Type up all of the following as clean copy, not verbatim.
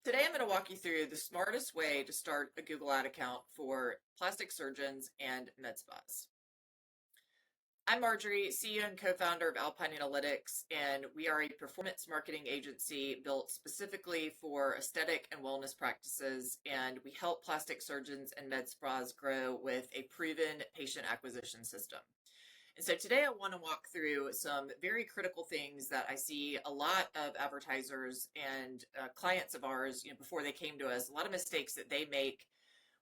Today I'm going to walk you through the smartest way to start a Google Ad account for plastic surgeons and med spas. I'm Marjorie, CEO and co-founder of Alpine Analytics, and we are a performance marketing agency built specifically for aesthetic and wellness practices, and we help plastic surgeons and med spas grow with a proven patient acquisition system. And so today I want to walk through some very critical things that I see a lot of advertisers and clients of ours, before they came to us, a lot of mistakes that they make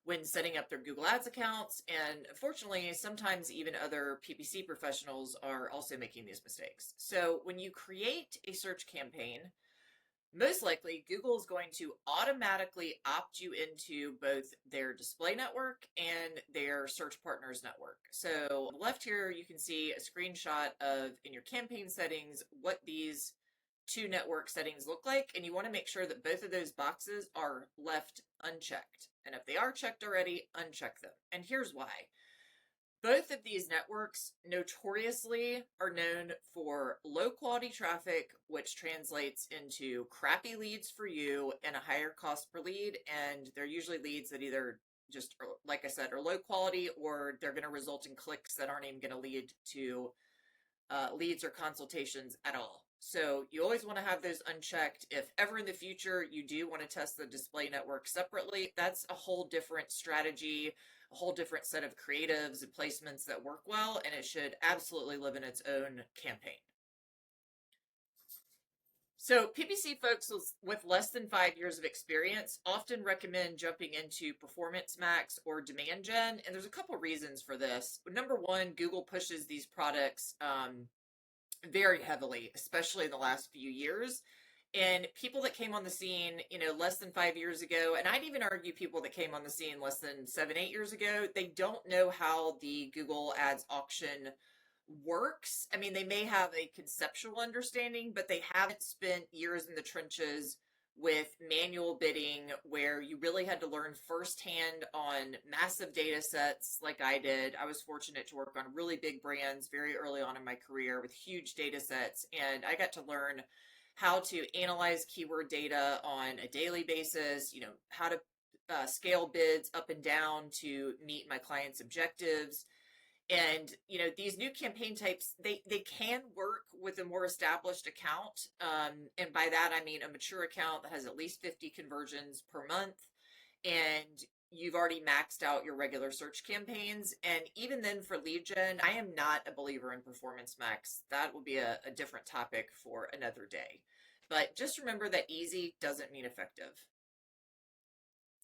when setting up their Google Ads accounts. And unfortunately, sometimes even other PPC professionals are also making these mistakes. So when you create a search campaign, most likely Google is going to automatically opt you into both their display network and their search partners network. So on the left here, you can see a screenshot of in your campaign settings what these two network settings look like, and you want to make sure that both of those boxes are left unchecked. And if they are checked already, uncheck them. And here's why. Both of these networks notoriously are known for low quality traffic, which translates into crappy leads for you and a higher cost per lead. And they're usually leads that either just, like I said, are low quality, or they're going to result in clicks that aren't even going to lead to leads or consultations at all. So you always want to have those unchecked. If ever in the future you do want to test the display network separately, that's a whole different strategy, a whole different set of creatives and placements that work well, and it should absolutely live in its own campaign. So PPC folks with less than 5 years of experience often recommend jumping into Performance Max or Demand Gen, and there's a couple reasons for this. Number one, Google pushes these products very heavily, especially in the last few years. And people that came on the scene, less than 5 years ago, and I'd even argue people that came on the scene less than 7, 8 years ago, they don't know how the Google Ads auction works. I mean, they may have a conceptual understanding, but they haven't spent years in the trenches with manual bidding where you really had to learn firsthand on massive data sets like I did. I was fortunate to work on really big brands very early on in my career with huge data sets, and I got to learn how to analyze keyword data on a daily basis, how to scale bids up and down to meet my clients' objectives. And these new campaign types, they can work with a more established account, and by that I mean a mature account that has at least 50 conversions per month, and you've already maxed out your regular search campaigns. And even then, for lead gen, I am not a believer in Performance Max. That will be a different topic for another day. But just remember that easy doesn't mean effective.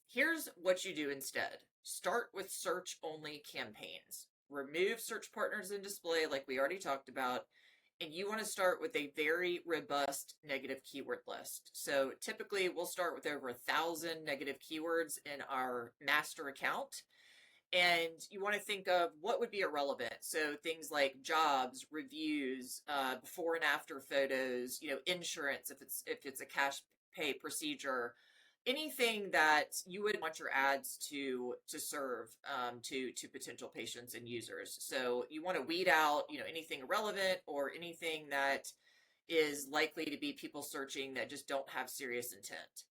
Here's what you do instead. Start with search only campaigns. Remove search partners and display like we already talked about, and you want to start with a very robust negative keyword list. So typically we'll start with over 1,000 negative keywords in our master account, and you want to think of what would be irrelevant. So things like jobs, reviews, before and after photos, insurance if it's a cash pay procedure, anything that you would want your ads to serve to potential patients and users. So you want to weed out anything irrelevant or anything that is likely to be people searching that just don't have serious intent.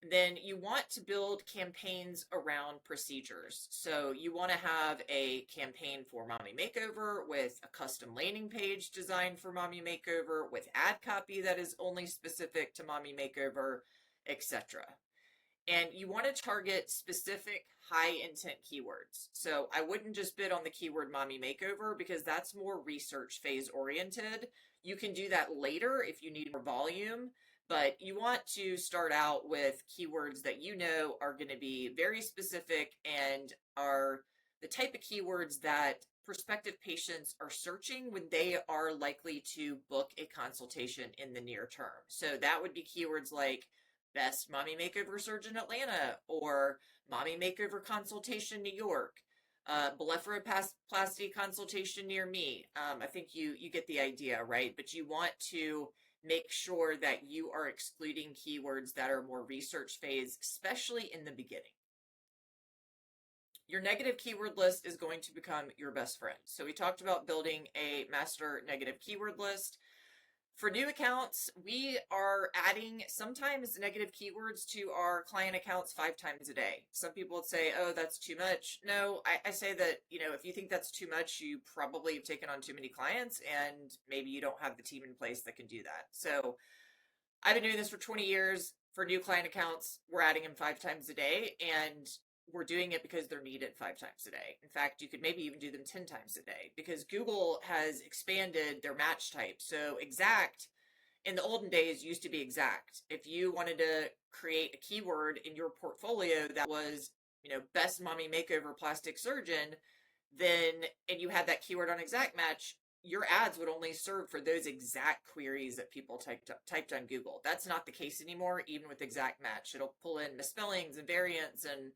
Then you want to build campaigns around procedures. So you want to have a campaign for Mommy Makeover with a custom landing page designed for Mommy Makeover with ad copy that is only specific to Mommy Makeover, etc. And you want to target specific high intent keywords. So I wouldn't just bid on the keyword Mommy Makeover because that's more research phase oriented. You can do that later if you need more volume, but you want to start out with keywords that are going to be very specific and are the type of keywords that prospective patients are searching when they are likely to book a consultation in the near term. So that would be keywords like best Mommy Makeover surgeon Atlanta, or Mommy Makeover consultation New York, blepharoplasty consultation near me. I think you get the idea, right? But you want to make sure that you are excluding keywords that are more research phase, especially in the beginning. Your negative keyword list is going to become your best friend. So we talked about building a master negative keyword list. For new accounts, we are adding sometimes negative keywords to our client accounts 5 times a day. Some people would say, oh, that's too much. No, I say that, if you think that's too much, you probably have taken on too many clients and maybe you don't have the team in place that can do that. So I've been doing this for 20 years. For new client accounts, we're adding them 5 times a day, and we're doing it because they're needed 5 times a day. In fact, you could maybe even do them 10 times a day because Google has expanded their match type. So exact in the olden days used to be exact. If you wanted to create a keyword in your portfolio that was, best mommy makeover plastic surgeon, then, and you had that keyword on exact match, your ads would only serve for those exact queries that people typed on Google. That's not the case anymore, even with exact match. It'll pull in misspellings and variants and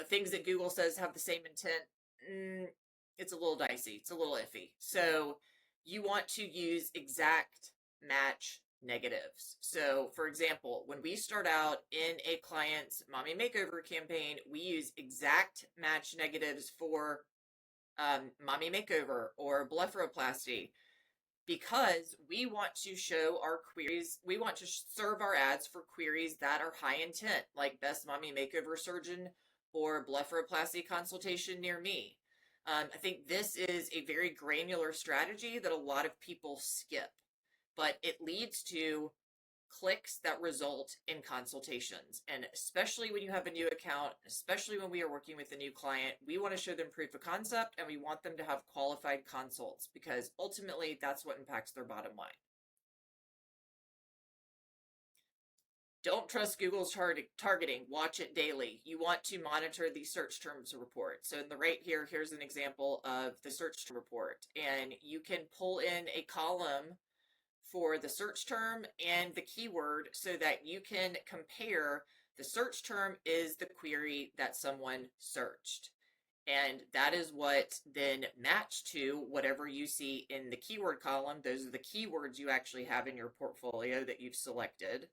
things that Google says have the same intent. It's a little dicey. It's a little iffy. So you want to use exact match negatives. So for example, when we start out in a client's mommy makeover campaign, we use exact match negatives for mommy makeover or blepharoplasty, because we want to show our queries, we want to serve our ads for queries that are high intent, like best mommy makeover surgeon or blepharoplasty consultation near me. I think this is a very granular strategy that a lot of people skip, but it leads to clicks that result in consultations. And especially when you have a new account, especially when we are working with a new client, we want to show them proof of concept and we want them to have qualified consults, because ultimately that's what impacts their bottom line. Don't trust Google's targeting. Watch it daily. You want to monitor the search terms report. So in the right here, here's an example of the search term report. And you can pull in a column for the search term and the keyword so that you can compare the search term is the query that someone searched. And that is what then match to whatever you see in the keyword column. Those are the keywords you actually have in your portfolio that you've selected.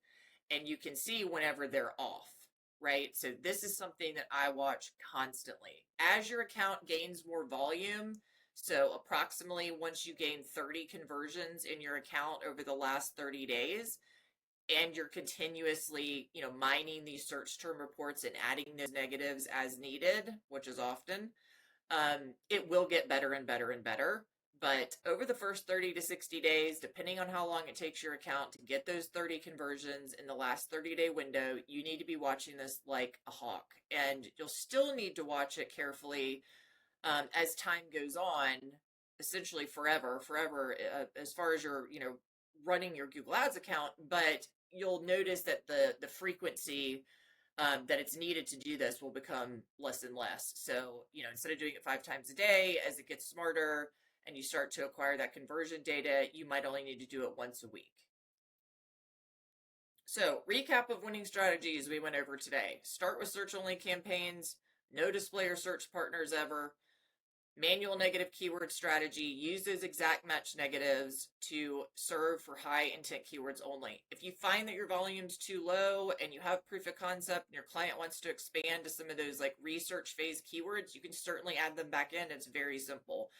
And you can see whenever they're off, right? So this is something that I watch constantly. As your account gains more volume, so approximately once you gain 30 conversions in your account over the last 30 days, and you're continuously, mining these search term reports and adding those negatives as needed, which is often, it will get better and better and better. But over the first 30 to 60 days, depending on how long it takes your account to get those 30 conversions in the last 30-day window, you need to be watching this like a hawk. And you'll still need to watch it carefully as time goes on, essentially forever, as far as you're, running your Google Ads account. But you'll notice that the frequency that it's needed to do this will become less and less. So, instead of doing it 5 times a day, as it gets smarter and you start to acquire that conversion data, you might only need to do it once a week. So, recap of winning strategies we went over today. Start with search-only campaigns, no display or search partners ever. Manual negative keyword strategy, use those exact match negatives to serve for high intent keywords only. If you find that your volume's too low and you have proof of concept and your client wants to expand to some of those like research phase keywords, you can certainly add them back in. It's very simple.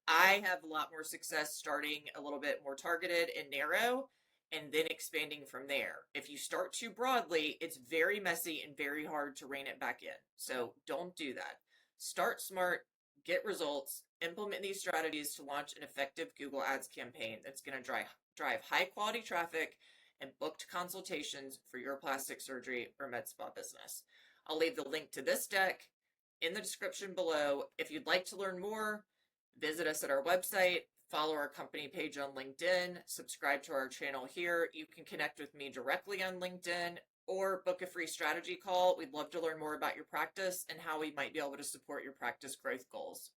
I have a lot more success starting a little bit more targeted and narrow and then expanding from there. If you start too broadly, it's very messy and very hard to rein it back in. So don't do that. Start smart, get results, implement these strategies to launch an effective Google Ads campaign that's going to drive high quality traffic and booked consultations for your plastic surgery or med spa business. I'll leave the link to this deck in the description below. If you'd like to learn more, visit us at our website, follow our company page on LinkedIn, subscribe to our channel here. You can connect with me directly on LinkedIn or book a free strategy call. We'd love to learn more about your practice and how we might be able to support your practice growth goals.